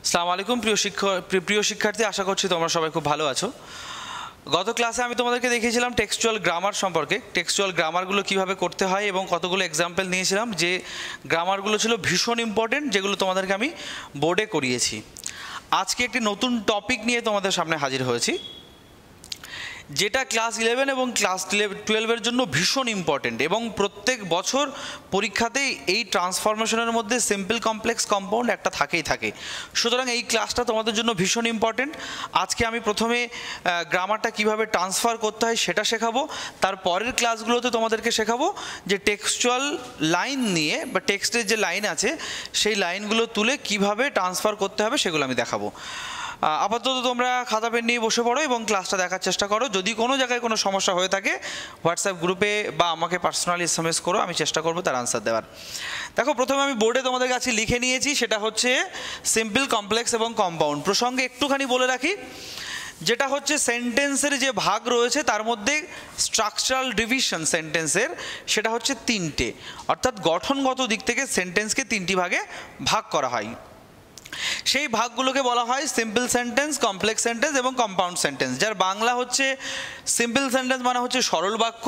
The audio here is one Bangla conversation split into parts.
আসসালামু আলাইকুম প্রিয় শিক্ষার্থী, আশা করছি তোমরা সবাই খুব ভালো আছো। গত ক্লাসে আমি তোমাদেরকে দেখিয়েছিলাম টেক্সচুয়াল গ্রামার সম্পর্কে, টেক্সচুয়াল গ্রামারগুলো কিভাবে করতে হয় এবং কতগুলো এক্সাম্পল নিয়েছিলাম যে গ্রামারগুলো ছিল ভীষণ ইম্পর্টেন্ট, যেগুলো তোমাদেরকে আমি বোর্ডে করিয়েছি। আজকে একটি নতুন টপিক নিয়ে তোমাদের সামনে হাজির হয়েছি, যেটা ক্লাস 11 এবং ক্লাস 12-এর জন্য ভীষণ ইম্পর্টেন্ট এবং প্রত্যেক বছর পরীক্ষাতেই এই ট্রান্সফরমেশনের মধ্যে সিম্পল কমপ্লেক্স কম্পাউন্ড একটা থাকে। সুতরাং এই ক্লাসটা তোমাদের জন্য ভীষণ ইম্পর্টেন্ট। আজকে আমি প্রথমে গ্রামারটা কিভাবে ট্রান্সফার করতে হয় সেটা শেখাবো, তার পরের ক্লাসগুলোতে তোমাদেরকে শেখাবো যে টেক্সচুয়াল লাইন নিয়ে বা টেক্সটের যে লাইন আছে সেই লাইনগুলো তুলে কিভাবে ট্রান্সফার করতে হবে সেগুলো আমি দেখাবো। আপাতত তোমরা খাতা পেন নিয়ে বসে পড়ো এবং ক্লাসটা দেখার চেষ্টা করো। যদি কোনো জায়গায় কোনো সমস্যা হয়ে থাকে হোয়াটসঅ্যাপ গ্রুপে বা আমাকে পার্সোনালি SMS করো, আমি চেষ্টা করবো তার আনসার দেওয়ার। দেখো, প্রথমে আমি বোর্ডে তোমাদের কাছে লিখে নিয়েছি, সেটা হচ্ছে সিম্পল, কমপ্লেক্স এবং কম্পাউন্ড। প্রসঙ্গে একটুখানি বলে রাখি, যেটা হচ্ছে সেন্টেন্সের যে ভাগ রয়েছে তার মধ্যে স্ট্রাকচারাল ডিভিশন সেন্টেন্সের, সেটা হচ্ছে 3টে, অর্থাৎ গঠনগত দিক থেকে সেন্টেন্সকে 3টি ভাগে ভাগ করা হয়। সেই ভাগগুলোকে বলা হয় সিম্পল সেন্টেন্স, কমপ্লেক্স সেন্টেন্স এবং কম্পাউন্ড সেন্টেন্স। যার বাংলা হচ্ছে সিম্পল সেন্টেন্স মানে হচ্ছে সরল বাক্য,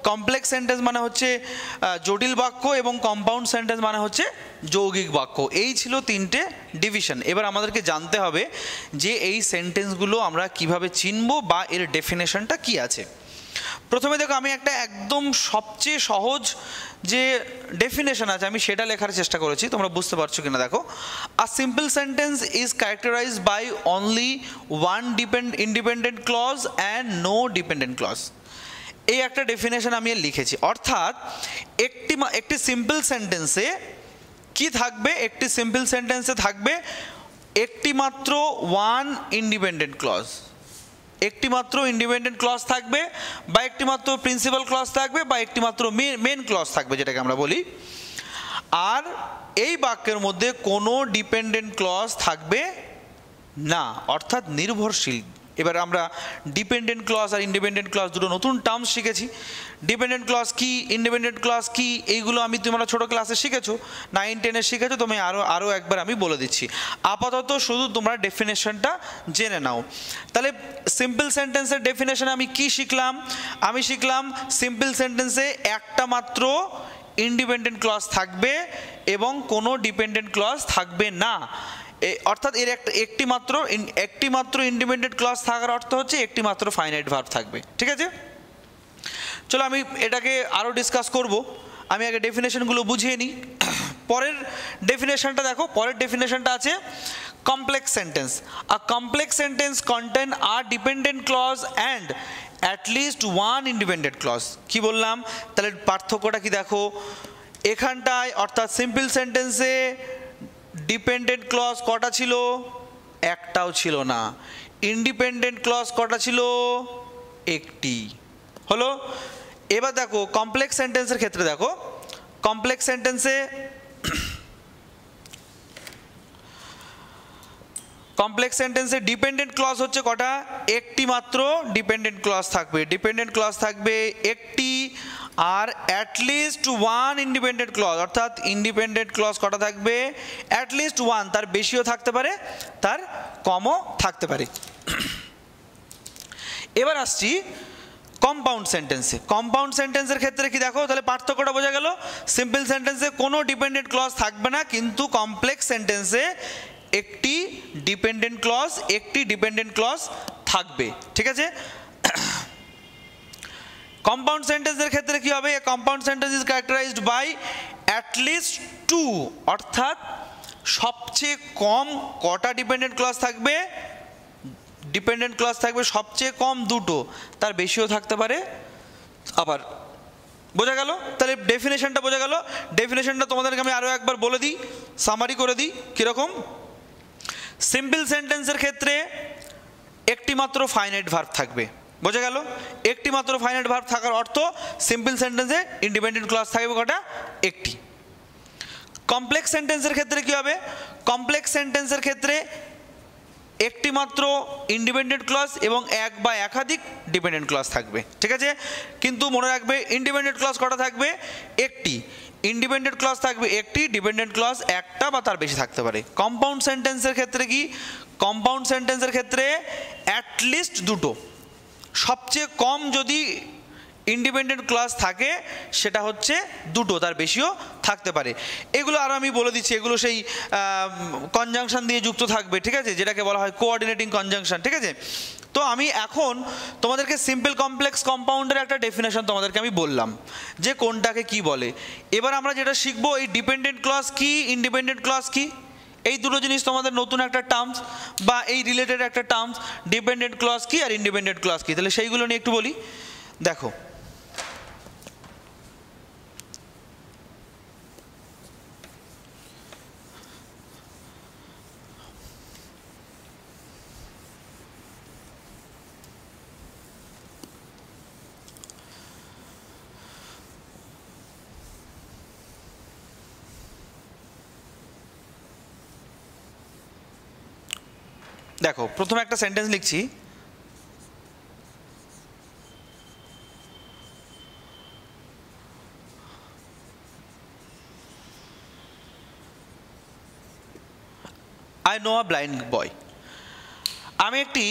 কমপ্লেক্স সেন্টেন্স মানে হচ্ছে জটিল বাক্য এবং কম্পাউন্ড সেন্টেন্স মানে হচ্ছে যৌগিক বাক্য। এই ছিল 3টে ডিভিশন। এবার আমাদেরকে জানতে হবে যে এই সেন্টেন্সগুলো আমরা কিভাবে চিনব বা এর ডেফিনেশনটা কি আছে। প্রথমে দেখো, আমি একটা একদম সবচেয়ে সহজ যে ডেফিনেশন আছে আমি সেটা লেখার চেষ্টা করেছি, তোমরা বুঝতে পারছো কিনা দেখো। A simple sentence is characterised by only one independent clause and no dependent clause. এই একটা ডেফিনেশন আমি লিখেছি, অর্থাৎ একটি সিম্পল সেন্টেন্সে কি থাকবে, একটি সিম্পল সেন্টেন্সে থাকবে একটি মাত্র ওয়ান ইন্ডিপেন্ডেন্ট ক্লজ, একটি মাত্র ইন্ডিপেন্ডেন্ট ক্লজ থাকবে বা একটি মাত্র প্রিন্সিপাল ক্লজ থাকবে বা একটি মাত্র মেন ক্লজ থাকবে, যেটাকে আমরা বলি। আর এই বাক্যের মধ্যে কোনো ডিপেন্ডেন্ট ক্লজ থাকবে না, অর্থাৎ নির্ভরশীল। এবার আমরা ডিপেন্ডেন্ট ক্লজ আর ইন্ডিপেন্ডেন্ট ক্লজ দুটো নতুন টার্মস শিখেছি। ডিপেন্ডেন্ট ক্লজ কি, ইন্ডিপেন্ডেন্ট ক্লজ কি, এইগুলো তোমরা ছোটো ক্লাসে শিখেছো, 9-10-এ শিখেছো। তুমি আরও একবার আমি বলে দিচ্ছি। আপাতত শুধু তোমরা ডেফিনেশনটা জেনে নাও। তাহলে সিম্পল সেন্টেন্সের ডেফিনেশন আমি কি শিখলাম? আমি শিখলাম সিম্পল সেন্টেন্সে একটা মাত্র ইন্ডিপেন্ডেন্ট ক্লজ থাকবে এবং কোনো ডিপেন্ডেন্ট ক্লজ থাকবে না। অর্থাৎ এর একটি মাত্র ইন্ডিপেন্ডেন্ট ক্লজ থাকার অর্থ হচ্ছে একটি মাত্র ফাইনাইট ভার্ব থাকবে। ঠিক আছে, চলো আমি এটাকে আরও ডিসকাস করব। আমি আগে ডেফিনেশনগুলো বুঝিয়ে নিই। পরের ডেফিনেশনটা দেখো, পরের ডেফিনেশনটা আছে complex sentence. A complex sentence contain a dependent clause and at least one independent clause. কি বললাম? তাহলে পার্থক্যটা কি দেখো এখানটায়, অর্থাৎ সিম্পল সেন্টেন্সে ডিপেন্ডেন্ট ক্লজ কটা ছিল? একটাও ছিল না। ইন্ডিপেন্ডেন্ট ক্লজ কটা ছিল? একটি। হলো। এবার দেখো কমপ্লেক্স সেন্টেন্সের ক্ষেত্রে, দেখো কমপ্লেক্স সেন্টেন্সে ডিপেন্ডেন্ট ক্লজ হচ্ছে কটা? একটি মাত্র ডিপেন্ডেন্ট ক্লজ থাকবে। ডিপেন্ডেন্ট ক্লজ থাকবে একটি, আর অ্যাটলিস্ট ওয়ান ইন্ডিপেন্ডেন্ট ক্লজ, অর্থাৎ ইন্ডিপেন্ডেন্ট ক্লজ কটা থাকবে? At least one. তার বেশিও থাকতে পারে, তার কমও থাকতে পারে। এবার আসছি কম্পাউন্ড সেন্টেন্সে। কম্পাউন্ড সেন্টেন্সের ক্ষেত্রে কি দেখো, তাহলে পার্থক্যটা বোঝা গেল। সিম্পল সেন্টেন্সে কোনো ডিপেন্ডেন্ট ক্লজ থাকবে না, কিন্তু কমপ্লেক্স সেন্টেন্সে একটি ডিপেন্ডেন্ট ক্লজ থাকবে। ঠিক আছে, কম্পাউন্ড সেন্টেন্সের ক্ষেত্রে কি হবে? Compound sentence is characterised by at least two, অর্থাৎ সবচেয়ে কম কটা ডিপেন্ডেন্ট ক্লজ থাকবে? ডিপেন্ডেন্ট ক্লজ থাকবে সবচেয়ে কম দুটো, তার বেশিও থাকতে পারে। আবার বোঝা গেল? তাহলে ডেফিনেশনটা বোঝা গেল। ডেফিনেশনটা তোমাদেরকে আমি আরও একবার বলে দিই, সামারি করে দিই। কীরকম? সিম্পল সেন্টেন্সের ক্ষেত্রে একটি মাত্র ফাইনাইট ভার্ব থাকবে। বোঝা গেল? একটি মাত্র ফাইনাইট ভার্ব থাকার অর্থ সিম্পল সেন্টেন্সে ইন্ডিপেন্ডেন্ট ক্লজ থাকবে কটা? একটি। কমপ্লেক্স সেন্টেন্সের ক্ষেত্রে কি হবে? কমপ্লেক্স সেন্টেন্সের ক্ষেত্রে একটি মাত্র ইন্ডিপেন্ডেন্ট ক্লজ এবং এক বা একাধিক ডিপেন্ডেন্ট ক্লজ থাকবে। ঠিক আছে, কিন্তু মনে রাখবে ইন্ডিপেন্ডেন্ট ক্লজ কটা থাকবে? একটি। ইন্ডিপেন্ডেন্ট ক্লজ থাকবে একটি, ডিপেন্ডেন্ট ক্লজ একটা বা তার বেশি থাকতে পারে। কম্পাউন্ড সেন্টেন্সের ক্ষেত্রে কি, কম্পাউন্ড সেন্টেন্সের ক্ষেত্রে অ্যাটলিস্ট দুটো, সবচেয়ে কম যদি ইন্ডিপেন্ডেন্ট ক্লজ থাকে সেটা হচ্ছে দুটো, তার বেশিও থাকতে পারে। এগুলো আরও আমি বলে দিচ্ছি, এগুলো সেই কনজাংশন দিয়ে যুক্ত থাকবে, ঠিক আছে, যেটাকে বলা হয় কোঅর্ডিনেটিং কনজাংশন, ঠিক আছে। তো আমি এখন তোমাদেরকে সিম্পল কমপ্লেক্স কম্পাউন্ডের একটা ডেফিনেশন তোমাদেরকে আমি বললাম যে কোনটাকে কি বলে। এবার আমরা যেটা শিখবো এই ডিপেন্ডেন্ট ক্লজ কি, ইন্ডিপেন্ডেন্ট ক্লজ কি, এই দুটো জিনিস তোমাদের নতুন একটা টার্মস বা এই রিলেটেড একটা টার্মস, ডিপেন্ডেন্ট ক্লজ কি আর ইন্ডিপেন্ডেন্ট ক্লজ কি, তাহলে সেইগুলো নিয়ে একটু বলি। দেখো, দেখো প্রথমে একটা সেন্টেন্স লিখছি, আই নো আ ব্লাইন্ড বয়। আমি একটি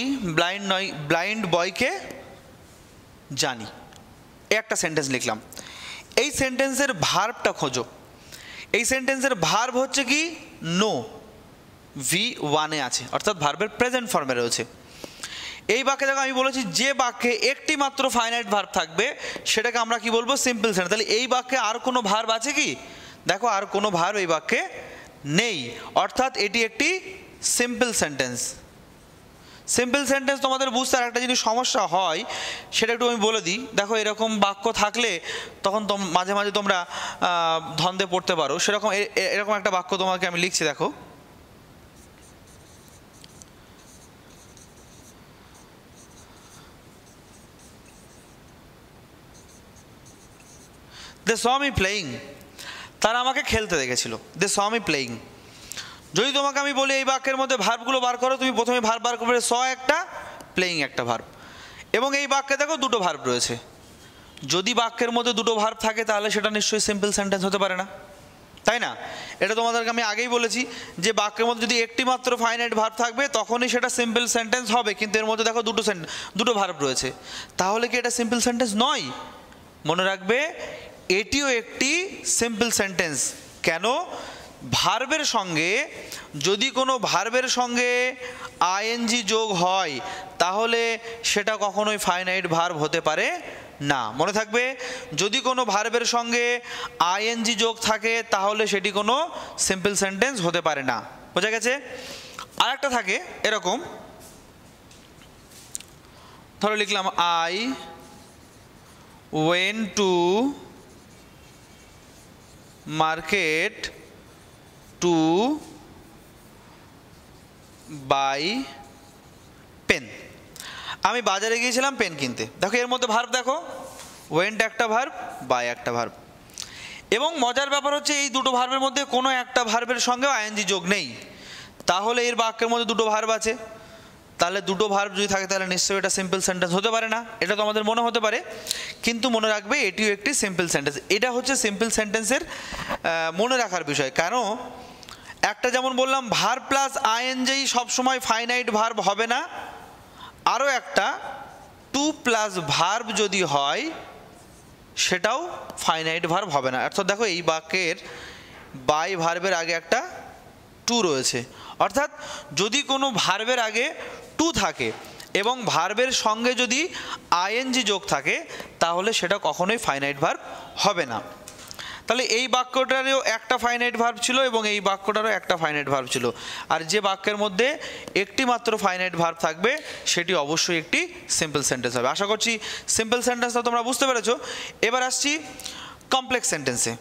ব্লাইন্ড বয়কে জানি, একটা সেন্টেন্স লিখলাম। এই সেন্টেন্সের ভার্বটা খোঁজো। এই সেন্টেন্সের ভার্ব হচ্ছে কি নো, V1-এ আছে, অর্থাৎ ভার্বের প্রেজেন্ট ফর্মে রয়েছে। এই বাক্যে দেখো আমি বলেছি যে বাক্যে একটি মাত্র ফাইনাইট ভার্ব থাকবে সেটাকে আমরা কি বলবো, সিম্পল সেন্টেন্স। তাহলে এই বাক্যে আর কোনো ভার্ব আছে কি, দেখো আর কোনো ভার্ব এই বাক্যে নেই, অর্থাৎ এটি একটি সিম্পল সেন্টেন্স। সিম্পল সেন্টেন্স তোমাদের বুঝতে আর একটা জিনিস সমস্যা হয় সেটা একটু আমি বলে দিই। দেখো এরকম বাক্য থাকলে তখন মাঝে মাঝে তোমরা ধন্দে পড়তে পারো, সেরকম এরকম একটা বাক্য তোমাকে আমি লিখছি, দেখো দে স মি প্লেয়িং, তারা আমাকে খেলতে দেখেছিল, দে স মি প্লেয়িং। যদি তোমাকে আমি বলি এই বাক্যের মধ্যে ভার্বগুলো বার করো, তুমি প্রথমে ভার্ব বার করবে, স একটা, প্লেয়িং একটা ভার্ব, এবং এই বাক্যে দেখো দুটো ভার্ব রয়েছে। যদি বাক্যের মধ্যে দুটো ভার্ব থাকে তাহলে সেটা নিশ্চয়ই সিম্পল সেন্টেন্স হতে পারে না, তাই না? এটা তোমাদেরকে আমি আগেই বলেছি যে বাক্যের মধ্যে যদি একটি মাত্র ফাইনাইট ভার্ব থাকবে তখনই সেটা সিম্পল সেন্টেন্স হবে, কিন্তু এর মধ্যে দেখো দুটো ভার্ব রয়েছে, তাহলে কি এটা সিম্পল সেন্টেন্স নয়? মনে রাখবে এটিও একটি সিম্পল সেন্টেন্স। কেন? ভার্বের সঙ্গে যদি কোনো ভার্বের সঙ্গে আইএনজি যোগ হয় তাহলে সেটা কখনোই ফাইনাইট ভার্ব হতে পারে না। মনে থাকবে, যদি কোনো ভার্বের সঙ্গে আইএনজি যোগ থাকে তাহলে সেটি কোনো সিম্পল সেন্টেন্স হতে পারে না। বোঝা গেছে? আর একটা থাকে এরকম, ধরো লিখলাম I went to market to buy pen. আমি বাজারে গিয়েছিলাম পেন কিনতে। দেখো এর মধ্যে ভার্ব, দেখো ওয়েন্ট একটা ভার্ব, বাই একটা ভার্ব, এবং মজার ব্যাপার হচ্ছে এই দুটো ভার্বের মধ্যে কোনো একটা ভার্বের সঙ্গেও আইএনজি যোগ নেই, তাহলে এর বাক্যের মধ্যে দুটো ভার্ব আছে, তাহলে দুটো ভার্ব যদি থাকে তাহলে নিশ্চয়ই এটা সিম্পল সেন্টেন্স হতে পারে না। এটা তো আমাদের মনে হতে পারে, কিন্তু মনে রাখবে এটিও একটি সিম্পল সেন্টেন্স। এটা হচ্ছে সিম্পল সেন্টেন্সের মনে রাখার বিষয়। কেন? একটা যেমন বললাম ভার্ব প্লাস আইএনজি সবসময় ফাইনাইট ভার্ব হবে না, আরও একটা টু প্লাস ভার্ব যদি হয় সেটাও ফাইনাইট ভার্ব হবে না। অর্থাৎ দেখো এই বাক্যের বাই ভার্বের আগে একটা টু রয়েছে, অর্থাৎ যদি কোনো ভার্বের আগে টু থাকে এবং ভার্বের সঙ্গে যদি আইএনজি যোগ থাকে তাহলে সেটা কখনোই ফাইনাইট ভার্ব হবে না। তাহলে এই বাক্যটারও একটা ফাইনাইট ভার্ব ছিল এবং এই বাক্যটারও একটা ফাইনাইট ভার্ব ছিল, আর যে বাক্যের মধ্যে একটি মাত্র ফাইনাইট ভার্ব থাকবে সেটি অবশ্যই একটি সিম্পল সেন্টেন্স হবে। আশা করছি সিম্পল সেন্টেন্সটা তোমরা বুঝতে পেরেছো। এবার আসছি কমপ্লেক্স সেন্টেন্সে।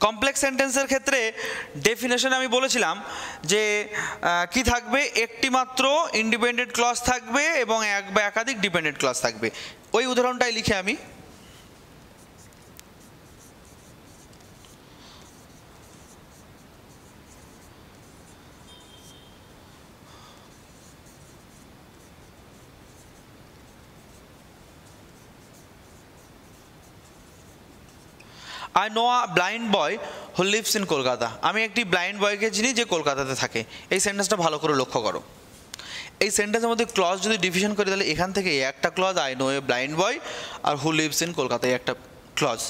কমপ্লেক্স সেন্টেন্সের ক্ষেত্রে ডেফিনেশনে আমি বলেছিলাম যে কি থাকবে, একটি মাত্র ইন্ডিপেন্ডেন্ট ক্লজ থাকবে এবং এক বা একাধিক ডিপেন্ডেন্ট ক্লজ থাকবে। ওই উদাহরণটাই লিখে আমি, I know a blind boy who lives in Kolkata. আমি একটি ব্লাইন্ড বয়কে চিনি যে কলকাতাতে থাকে। এই সেন্টেন্সটা ভালো করে লক্ষ্য করো। এই সেন্টেন্সের মধ্যে ক্লজ যদি ডিভিশন করি তাহলে এখান থেকে একটা clause, I know a blind boy, আর হু লিভস ইন কলকাতা একটা ক্লজ।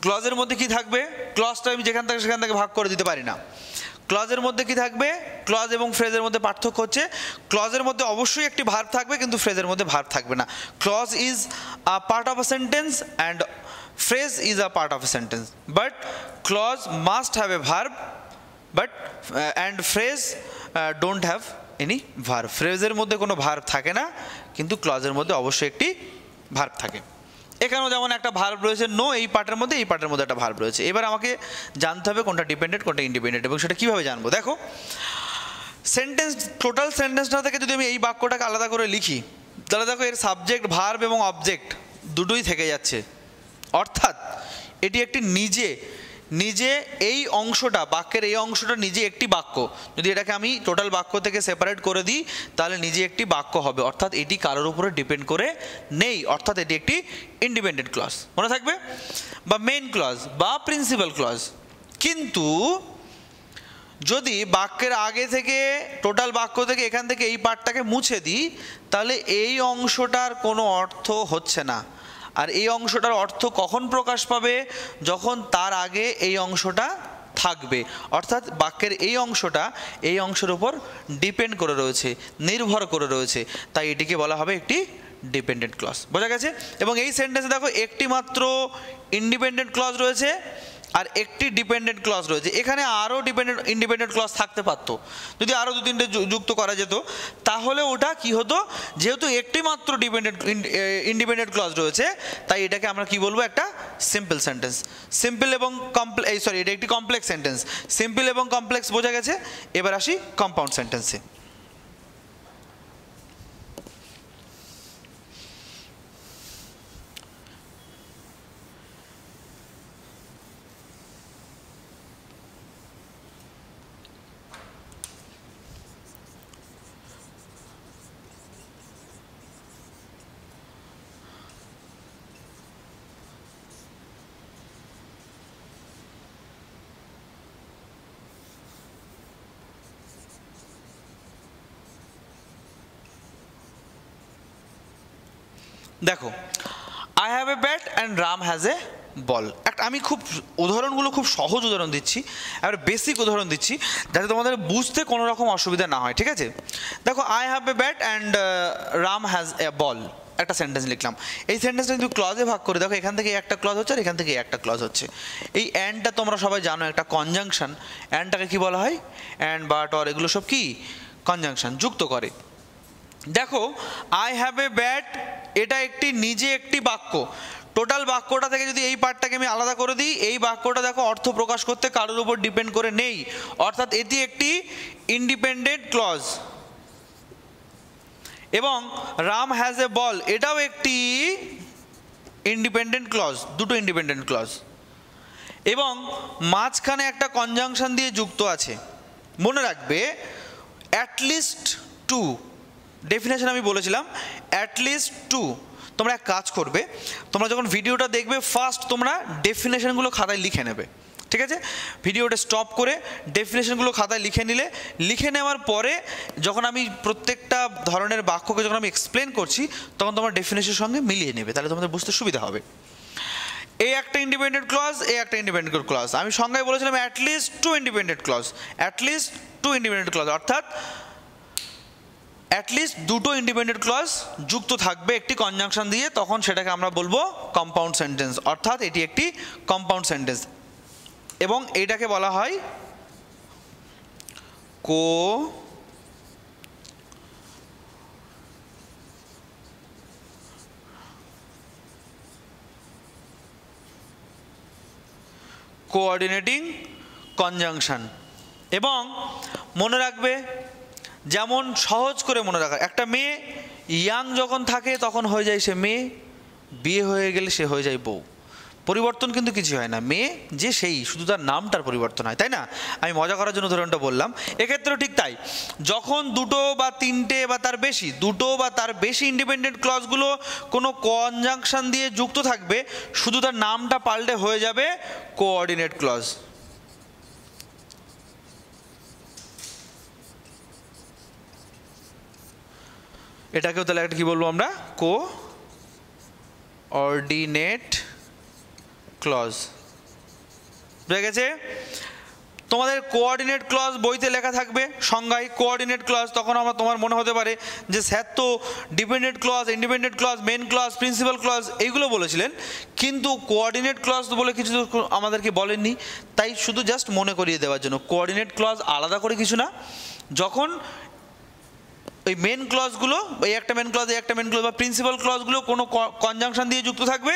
ক্লজের মধ্যে কি থাকবে? ক্লজটা আমি যেখান থেকে সেখান থেকে ভাগ করে দিতে পারি না। ক্লজের মধ্যে কি থাকবে? ক্লজ এবং ফ্রেজের মধ্যে পার্থক্য হচ্ছে ক্লজের মধ্যে অবশ্যই একটি ভার্ব থাকবে, কিন্তু ফ্রেজের মধ্যে ভার্ব থাকবে না। Clause is a part of a sentence and phrase is a part of a sentence, but clause must have a verb, but and phrase don't have any verb. ফ্রেজের মধ্যে কোনো ভার্ব থাকে না, কিন্তু ক্লজের মধ্যে অবশ্যই একটি ভার্ব থাকে। এখানেও যেমন একটা ভার্ব রয়েছে নো, এই পার্টের মধ্যে এই পার্টের মধ্যে একটা ভার্ব রয়েছে। এবার আমাকে জানতে হবে কোনটা ডিপেন্ডেন্ট কোনটা ইন্ডিপেন্ডেন্ট, এবং সেটা কীভাবে জানবো? দেখো, সেন্টেন্স, টোটাল সেন্টেন্সটা থেকে যদি আমি এই বাক্যটাকে আলাদা করে লিখি তাহলে দেখো এর সাবজেক্ট, ভার্ব এবং অবজেক্ট দুটোই থেকে যাচ্ছে। অর্থাৎ এটি একটি নিজে এই অংশটা, বাক্যের এই অংশটা নিজে একটি বাক্য। যদি এটাকে আমি টোটাল বাক্য থেকে সেপারেট করে দিই তাহলে নিজে একটি বাক্য হবে। অর্থাৎ এটি কারোর উপরে ডিপেন্ড করে নেই, অর্থাৎ এটি একটি ইন্ডিপেন্ডেন্ট ক্লজ। মনে থাকবে? বা মেইন ক্লজ বা প্রিন্সিপাল ক্লজ। কিন্তু যদি বাক্যের আগে থেকে, টোটাল বাক্য থেকে এখান থেকে এই পার্টটাকে মুছে দিই তাহলে এই অংশটার কোনো অর্থ হচ্ছে না। আর এই অংশটার অর্থ কখন প্রকাশ পাবে? যখন তার আগে এই অংশটা থাকবে। অর্থাৎ বাক্যের এই অংশটা এই অংশের উপর ডিপেন্ড করে রয়েছে, নির্ভর করে রয়েছে, তাই এটিকে বলা হবে একটি ডিপেন্ডেন্ট ক্লজ। বোঝা গেছে? এবং এই সেন্টেন্সে দেখো একটি মাত্র ইন্ডিপেন্ডেন্ট ক্লজ রয়েছে আর একটি ডিপেন্ডেন্ট ক্লজ রয়েছে। এখানে আরও ইন্ডিপেন্ডেন্ট ক্লজ থাকতে পারতো, যদি আরও দু তিনটে যুক্ত করা যেত তাহলে ওটা কি হতো? যেহেতু একটি মাত্র ইন্ডিপেন্ডেন্ট ক্লজ রয়েছে তাই এটাকে আমরা কি বলবো? একটা সিম্পল সেন্টেন্স। সিম্পল এবং এটা একটি কমপ্লেক্স সেন্টেন্স। সিম্পল এবং কমপ্লেক্স বোঝা গেছে। এবার আসি কম্পাউন্ড সেন্টেন্সে। দেখো, I have a bat and Ram has a ball. আমি খুব উদাহরণগুলো খুব সহজ উদাহরণ দিচ্ছি, এবার বেসিক উদাহরণ দিচ্ছি যাতে তোমাদের বুঝতে কোনো রকম অসুবিধা না হয়, ঠিক আছে? দেখো, I have a bat and Ram has a ball, একটা সেন্টেন্স লিখলাম। এই সেন্টেন্সটা কিন্তু ক্লজে ভাগ করে দেখো, এখান থেকে একটা ক্লজ হচ্ছে আর এখান থেকে একটা ক্লজ হচ্ছে। এই অ্যান্ডটা তোমরা সবাই জানো একটা কনজাংশন। অ্যান্ডটাকে কি বলা হয়? অ্যান্ড, বাট, অর, এগুলো সব কি কনজাংশন, যুক্ত করে। দেখো, আই হ্যাভ এ ব্যাট এটা নিজে একটি বাক্য। টোটাল বাক্যটা থেকে যদি এই পার্টটাকে আমি আলাদা করে দিই, এই বাক্যটা দেখো অর্থ প্রকাশ করতে কারোর উপর ডিপেন্ড করে নেই, অর্থাৎ এটি একটি ইন্ডিপেন্ডেন্ট ক্লজ। এবং রাম হ্যাজ এ বল এটাও একটি ইন্ডিপেন্ডেন্ট ক্লজ, দুটো ইন্ডিপেন্ডেন্ট ক্লজ। এবং মাঝখানে একটা কনজাংশন দিয়ে যুক্ত আছে। মনে রাখবে, অ্যাটলিস্ট টু ডেফিনেশন আমি বলেছিলাম, অ্যাটলিস্ট টু। তোমরা এক কাজ করবে, তোমরা যখন ভিডিওটা দেখবে ফার্স্ট তোমরা ডেফিনেশনগুলো খাতায় লিখে নেবে, ঠিক আছে? ভিডিওটা স্টপ করে ডেফিনেশনগুলো খাতায় লিখে নেওয়ার পরে যখন আমি প্রত্যেকটা ধরনের বাক্যকে যখন আমি এক্সপ্লেন করছি তখন তোমার ডেফিনেশনের সঙ্গে মিলিয়ে নেবে, তাহলে তোমাদের বুঝতে সুবিধা হবে। এই একটা ইন্ডিপেন্ডেন্ট ক্লজ, এই একটা ইন্ডিপেন্ডেন্ট ক্লজ। আমি সংজ্ঞায় বলেছিলাম at least two independent clause, at least two independent clause, অর্থাৎ অ্যাটলিস্ট দুটো ইন্ডিপেন্ডেন্ট ক্লজ যুক্ত থাকবে একটি কনজাংশন দিয়ে, তখন সেটাকে আমরা বলবো কম্পাউন্ড সেন্টেন্স, অর্থাৎ এটি একটি কম্পাউন্ড সেন্টেন্স। এবং এটাকে বলা হয় কোঅর্ডিনেটিং কনজাংশন। এবং মনে রাখবে, যেমন সহজ করে মনে রাখা, একটা মেয়ে ইয়াং যখন থাকে তখন হয়ে যায় সে মেয়ে, বিয়ে হয়ে গেলে সে হয়ে যায় বউ। পরিবর্তন কিন্তু কিছু হয় না, মেয়ে যে সেই, শুধু তার নামটার পরিবর্তন হয়, তাই না? আমি মজা করার জন্য উদাহরণটা বললাম। এক্ষেত্রেও ঠিক তাই, যখন দুটো বা তিনটে বা তার বেশি, দুটো বা তার বেশি ইন্ডিপেন্ডেন্ট ক্লজগুলো কোনো কনজাংশন দিয়ে যুক্ত থাকবে, শুধু তার নামটা পাল্টে হয়ে যাবে কোঅর্ডিনেট ক্লজ। এটাকেও তাহলে একটা কি বলবো আমরা, কোঅর্ডিনেট ক্লজ। বুঝে গেছে? তোমাদের কোঅর্ডিনেট ক্লজ বইতে লেখা থাকবে সংজ্ঞায়, কোঅর্ডিনেট ক্লজ। তখন তোমার মনে হতে পারে যে স্যার তো dependent clause, independent clause, main clause, principal clause এইগুলো বলেছিলেন, কিন্তু কোঅর্ডিনেট ক্লজ বলে কিছু আমাদেরকে বলেননি। তাই শুধু জাস্ট মনে করিয়ে দেওয়ার জন্য, কোঅর্ডিনেট ক্লজ আলাদা করে কিছু না। যখন ওই মেন ক্লজগুলো, এই একটা মেন ক্লজ, এই একটা মেন ক্লজ বা প্রিন্সিপাল ক্লজগুলো কোনো কনজাংশন দিয়ে যুক্ত থাকবে,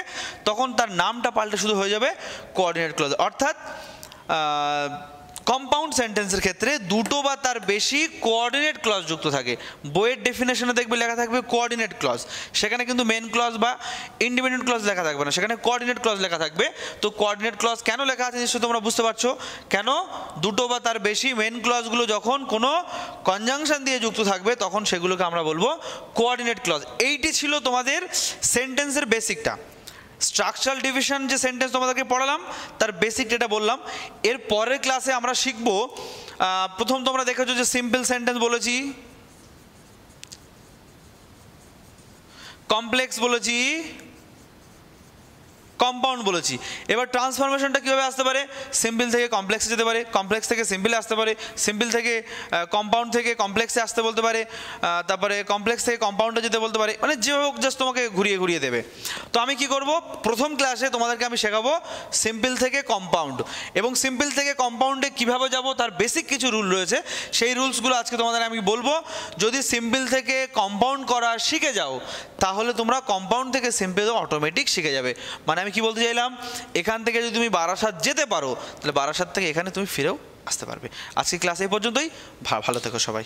তখন তার নামটা পাল্টে শুধু হয়ে যাবে কোঅর্ডিনেট ক্লজ। অর্থাৎ কম্পাউন্ড সেন্টেন্সের ক্ষেত্রে দুটো বা তার বেশি কোঅর্ডিনেট ক্লজ যুক্ত থাকে। বইয়ের ডেফিনেশনে দেখবে লেখা থাকবে কোঅর্ডিনেট ক্লজ, সেখানে কিন্তু মেন ক্লজ বা ইন্ডিপেন্ডেন্ট ক্লজ লেখা থাকবে না, সেখানে কোঅর্ডিনেট ক্লজ লেখা থাকবে। তো কোঅর্ডিনেট ক্লজ কেন লেখা আছে নিশ্চয়ই তোমরা বুঝতে পারছো, কেন দুটো বা তার বেশি মেন ক্লজগুলো যখন কোনো কনজাংশন দিয়ে যুক্ত থাকবে, তখন সেগুলোকে আমরা বলবো কোঅর্ডিনেট ক্লজ। এইটি ছিল তোমাদের সেন্টেন্সের বেসিকটা। স্ট্রাকচারাল ডিভিশন যে সেন্টেন্স তোমাদেরকে পড়ালাম, তার বেসিক এটা বললাম। এর পরের ক্লাসে আমরা শিখবো, প্রথম তোমরা দেখেছো যে সিম্পল সেন্টেন্স বলেছি, কমপ্লেক্স বলেছি, কম্পাউন্ড বলেছি। এবার ট্রান্সফরমেশনটা কীভাবে আসতে পারে, সিম্পল থেকে কমপ্লেক্সে যেতে পারে, কমপ্লেক্স থেকে সিম্পলে আসতে পারে, সিম্পল থেকে কম্পাউন্ড থেকে কমপ্লেক্সে আসতে বলতে পারে, তারপরে কমপ্লেক্স থেকে কম্পাউন্ডে যেতে বলতে পারে, মানে যেভাবে হোক জাস্ট তোমাকে ঘুরিয়ে ঘুরিয়ে দেবে। তো আমি কি করব, প্রথম ক্লাসে তোমাদেরকে আমি শেখাবো সিম্পল থেকে কম্পাউন্ড, এবং সিম্পল থেকে কম্পাউন্ডে কীভাবে যাব তার বেসিক কিছু রুল রয়েছে, সেই রুলসগুলো আজকে তোমাদের আমি বলবো। যদি সিম্পল থেকে কম্পাউন্ড করা শিখে যাও, তাহলে তোমরা কম্পাউন্ড থেকে সিম্পল অটোমেটিক শিখে যাবে। মানে আমি কি বলতে চাইলাম, এখান থেকে যদি তুমি বারাসাত যেতে পারো, তাহলে বারাসাত থেকে এখানে তুমি ফিরেও আসতে পারবে। আজকে ক্লাস এই পর্যন্তই, ভালো থেকো সবাই।